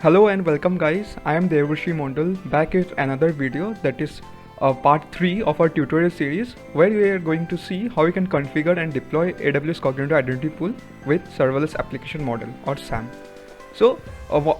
Hello and welcome guys, I am Devarshi Mondal back with another video that is part 3 of our tutorial series where we are going to see how we can configure and deploy AWS Cognitive Identity Pool with Serverless Application Model or SAM. So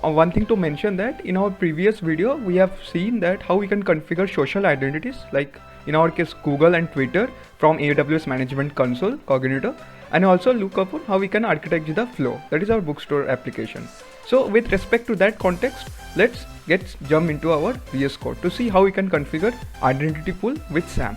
one thing to mention that in our previous video we have seen that how we can configure social identities like in our case Google and Twitter from AWS Management Console Cognito, and also look upon how we can architect the flow, that is our bookstore application. So with respect to that context, let's jump into our VS Code to see how we can configure identity pool with SAM.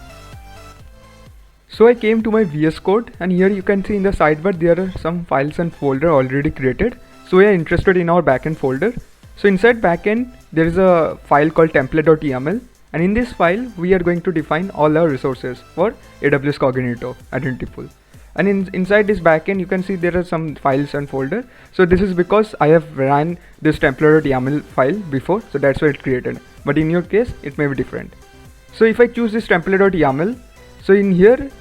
So I came to my VS Code, and here you can see in the sidebar there are some files and folder already created. So we are interested in our backend folder. So inside backend there is a file called template.yaml, and in this file we are going to define all our resources for AWS Cognito Identity Pool. And inside this backend you can see there are some files and folder. So this is because I have ran this template.yaml file before, so that's why it created, but in your case it may be different. So if I choose this template.yaml, so in here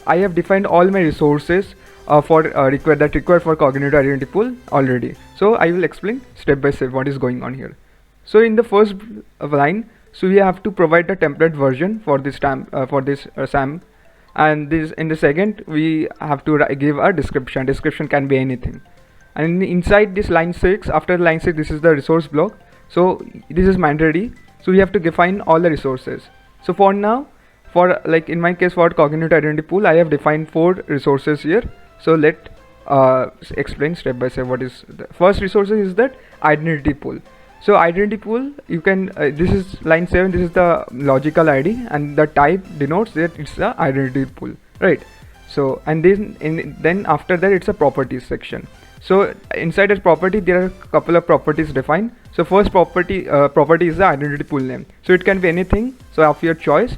I have defined all my resources that required for Cognitive Identity Pool already. So I will explain step by step what is going on here. So in the first line, so we have to provide the template version for this SAM, and this in the second we have to give a description. Description can be anything, and inside this line 6, after line 6, this is the resource block. So this is mandatory, so we have to define all the resources. So for now, for like in my case for Cognitive Identity Pool, I have defined 4 resources here. So let explain step by step what is the first resources is that identity pool. So identity pool, you can this is line 7, this is the logical ID, and the type denotes that it's the identity pool, right? So and then after that it's a properties section. So inside this property there are a couple of properties defined. So first property is the identity pool name, so it can be anything, so of your choice.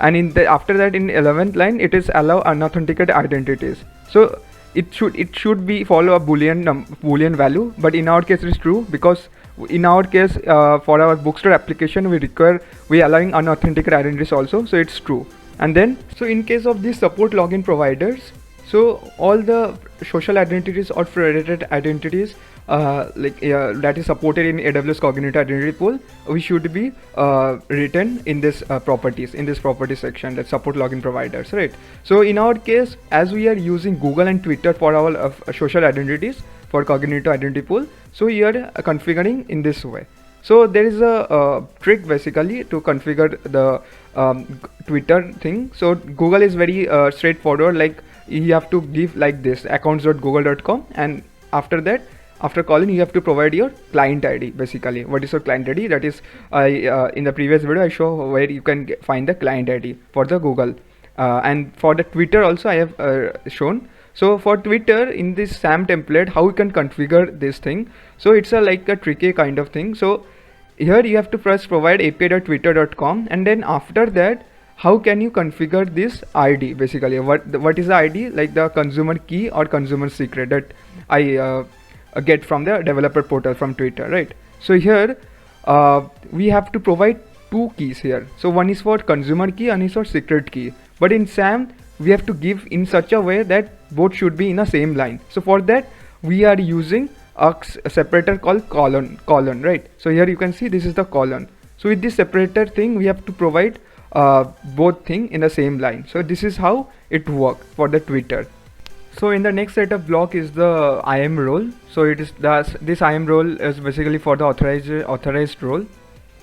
And after that in 11th line it is allow unauthenticated identities. So it should be follow a boolean value, but in our case it is true because in our case for our bookstore application we allowing unauthenticated identities also, so it's true. And then so in case of these support login providers, so all the social identities or federated identities that is supported in AWS Cognitive Identity Pool, we should be written in this properties, in this property section, that support login providers, right? So in our case, as we are using Google and Twitter for our social identities for Cognitive Identity Pool, so we are configuring in this way. So there is a trick basically to configure the Twitter thing. So Google is very straightforward, like you have to give like this accounts.google.com, and after that, after calling, you have to provide your client ID. Basically, what is your client ID? That is in the previous video I show where you can find the client ID for the Google, and for the Twitter also I have shown. So for Twitter in this SAM template, how you can configure this thing? So it's like a tricky kind of thing. So here you have to first provide api.twitter.com, and then after that, how can you configure this ID? Basically, what is the ID? Like the consumer key or consumer secret that I get from the developer portal from Twitter, right? So here we have to provide 2 keys here. So one is for consumer key and is for secret key, but in SAM we have to give in such a way that both should be in the same line. So for that we are using a separator called colon, right? So here you can see this is the colon. So with this separator thing we have to provide both thing in the same line. So this is how it works for the Twitter. So in the next set of block is the IAM role. So it is this IAM role is basically for the authorized role,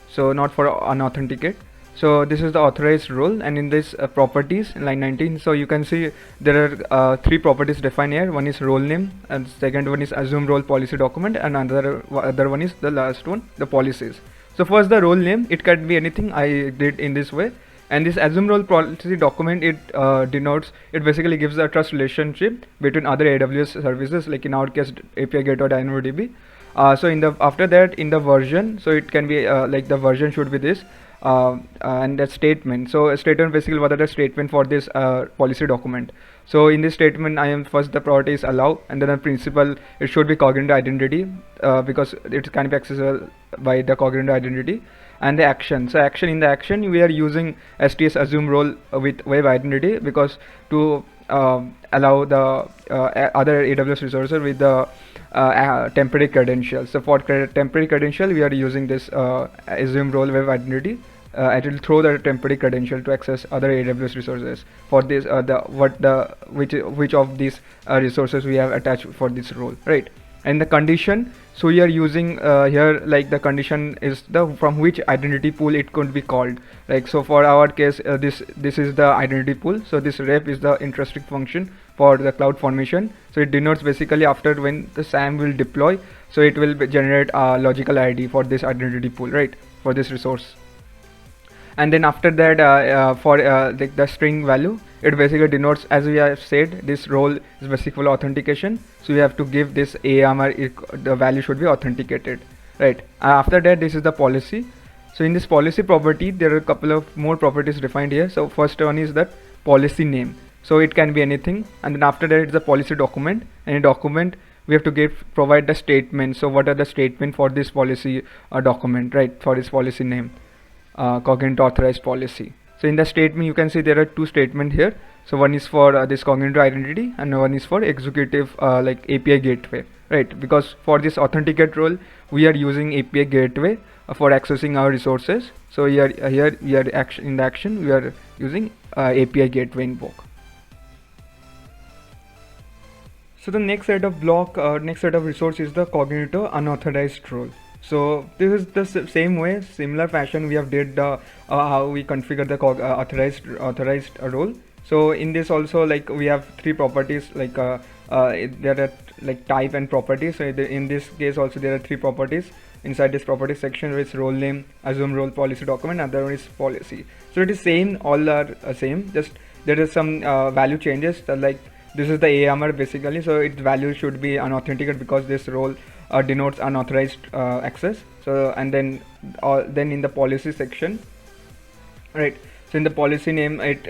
so not for unauthenticate. So this is the authorized role, and in this properties in line 19, so you can see there are 3 properties defined here. One is role name, and second one is assume role policy document, and other one is the last one, the policies. So first the role name, it can be anything. I did in this way. And this assume role policy document, it denotes, it basically gives a trust relationship between other AWS services, like in our case API Gateway or DynamoDB. So after that in the version, so it can be like the version should be this, and the statement. So a statement basically what are the statement for this policy document. So in this statement I am first the priority is allow, and then the principal, it should be cognitive identity because it can be accessible by the cognitive identity. And the action, so in the action we are using STS assume role with web identity, because to allow the other AWS resources with the temporary credentials. So for temporary credential, we are using this assume role web identity. It will throw the temporary credential to access other AWS resources. For this, which of these resources we have attached for this role, right? And the condition, so we are using here, like the condition is the from which identity pool it could be called. Like, so for our case, this is the identity pool. So this ref is the intrinsic function for the CloudFormation. So it denotes basically after when the SAM will deploy, so it will generate a logical ID for this identity pool, right, for this resource. And then after that, for the string value, it basically denotes, as we have said, this role is basically authentication, so we have to give this AMR, the value should be authenticated, right? After that, this is the policy. So in this policy property, there are a couple of more properties defined here. So first one is that policy name, so it can be anything. And then after that, it's the policy document, and in document we have to provide the statement. So what are the statement for this policy document, right, for this policy name, Cognito authorized policy. So in the statement, you can see there are two statements here. So one is for this Cognito identity, and one is for executive like API gateway, right? Because for this authenticate role, we are using API gateway for accessing our resources. So here we are in the action we are using API gateway invoke. So the next set of next set of resource is the Cognito unauthorized role. So this is the same way, similar fashion we have did how we configure the authorized role. So in this also, like, we have three properties, like there are like type and properties. So in this case also there are three properties inside this property section, which is role name, assume role, policy document, other one is policy. So it is same, all are same, just there is some value changes, like this is the AMR basically, so its value should be unauthenticated because this role denotes unauthorized access. So and then in the policy section, right, so in the policy name, it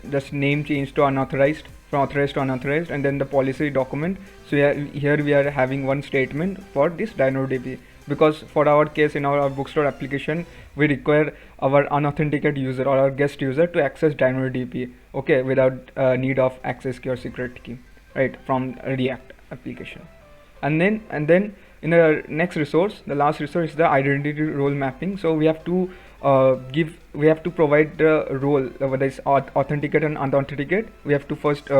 just name changed to unauthorized, from authorized to unauthorized, and then the policy document. So here we are having one statement for this DynamoDB, because for our case in our bookstore application, we require our unauthenticated user or our guest user to access DynamoDB, okay, without need of access key or secret key, right, from React application. And then in the next resource, the last resource is the identity role mapping. So we have to provide the role, whether it's authenticate and unauthenticate. We have to first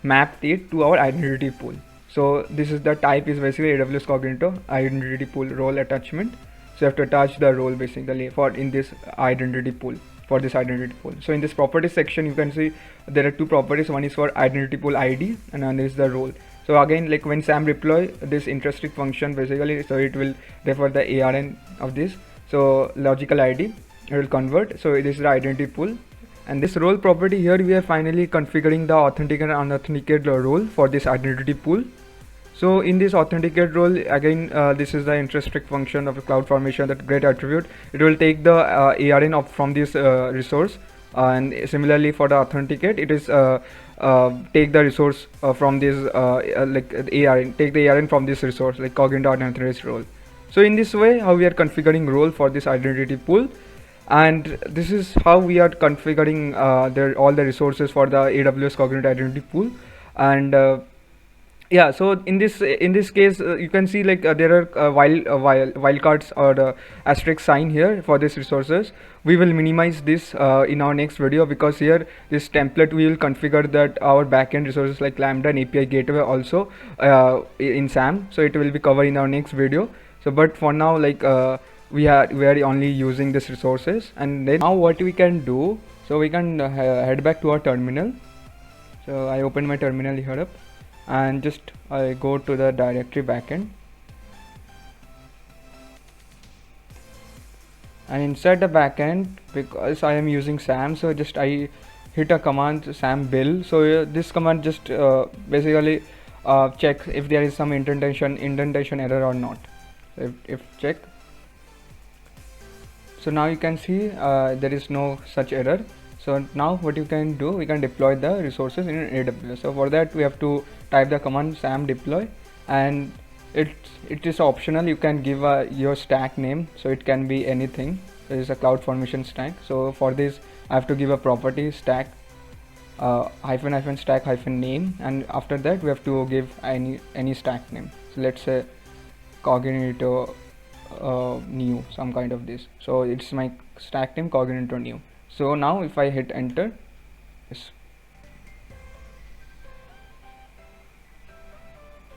map it to our identity pool. So this is the type is basically AWS Cognito identity pool role attachment. So you have to attach the role basically for in this identity pool, for this identity pool. So in this property section, you can see there are two properties. One is for identity pool ID, and another is the role. So again, like when SAM deploy this intrinsic function basically, so it will refer the ARN of this. So logical ID it will convert. So this is the identity pool, and this role property here we are finally configuring the authenticate and unauthenticated role for this identity pool. So in this authenticate role, again this is the intrinsic function of the CloudFormation, that great attribute. It will take the ARN from this resource, and similarly for the authenticate, it is take the resource from this like ARN, take the ARN from this resource, like Cognito unauthorized role. So in this way, how we are configuring role for this identity pool, and this is how we are configuring all the resources for the AWS Cognito identity pool. And yeah, so in this case, you can see like there are wildcards or asterisk sign here for these resources. We will minimize this in our next video, because here this template we will configure that our backend resources like Lambda and API gateway also in SAM. So it will be covered in our next video. So but for now, like we are only using these resources. And then now what we can do, so we can head back to our terminal. So I open my terminal here up, and just I go to the directory backend, and inside the backend, because I am using SAM, so just I hit a command SAM build. So this command just basically checks if there is some indentation error or not. So if check, so now you can see there is no such error. So now what you can do, we can deploy the resources in AWS. So for that we have to type the command SAM deploy, and it is optional. You can give your stack name, so it can be anything. There is a CloudFormation stack. So for this I have to give a property stack, hyphen hyphen stack hyphen name, and after that we have to give any stack name. So let's say cognito new, some kind of this. So it's my stack name cognito new. So now if I hit enter, yes.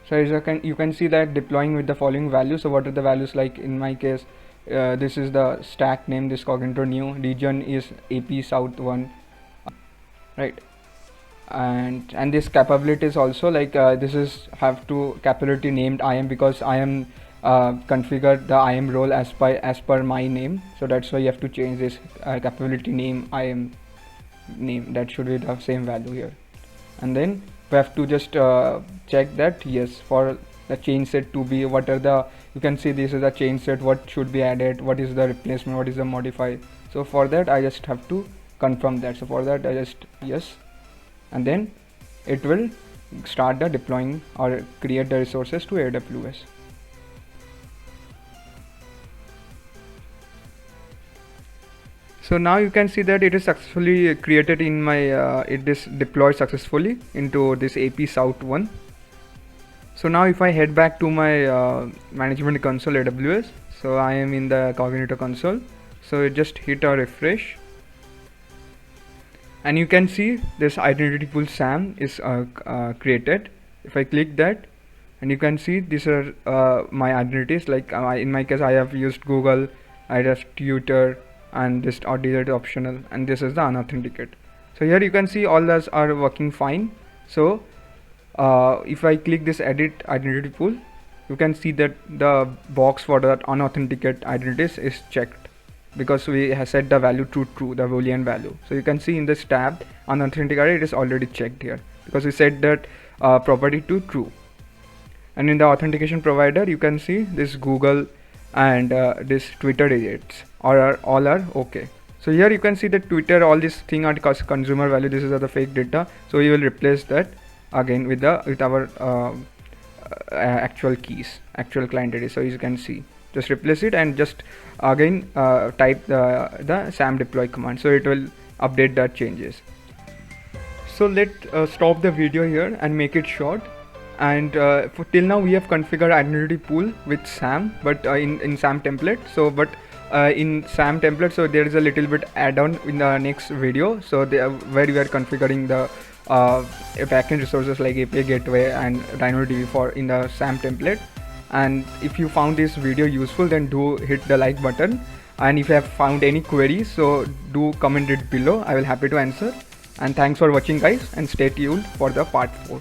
So as you can see that deploying with the following values. So what are the values? Like in my case, this is the stack name, this cognito new, region is AP South 1, right? And this capability is also like this is have to capability named IAM, because IAM configured the IAM role as per my name. So that's why you have to change this capability name IAM name. That should be the same value here, and then we have to just check that yes, for the change set to be, what are the, you can see this is the change set, what should be added, what is the replacement, what is the modify. So for that I just have to confirm that. So for that I just yes, and then it will start the deploying or create the resources to AWS. So now you can see that it is successfully created in my it is deployed successfully into this AP South 1. So now if I head back to my management console AWS, so I am in the Cognito console, so just hit a refresh, and you can see this identity pool SAM is created. If I click that, and you can see these are my identities, like in my case I have used Google, I have Twitter, and this is optional, and this is the unauthenticate. So here you can see all those are working fine. So if I click this edit identity pool, you can see that the box for that unauthenticate identities is checked, because we have set the value to true, the boolean value. So you can see in this tab unauthenticate, it is already checked here because we set that property to true. And in the authentication provider, you can see this Google and this Twitter digits all are okay. So here you can see that Twitter, all this thing are consumer value, this is the fake data. So we will replace that again with our actual keys, actual client ID. So you can see, just replace it and just again type the SAM deploy command, so it will update the changes. So let's stop the video here and make it short. And for till now we have configured identity pool with SAM, but in SAM template. So but in SAM template, so there is a little bit add-on in the next video, so where we are configuring the backend resources like API gateway and DynamoDB for in the SAM template. And if you found this video useful, then do hit the like button, and if you have found any queries, so do comment it below, I will happy to answer. And thanks for watching guys, and stay tuned for the part 4.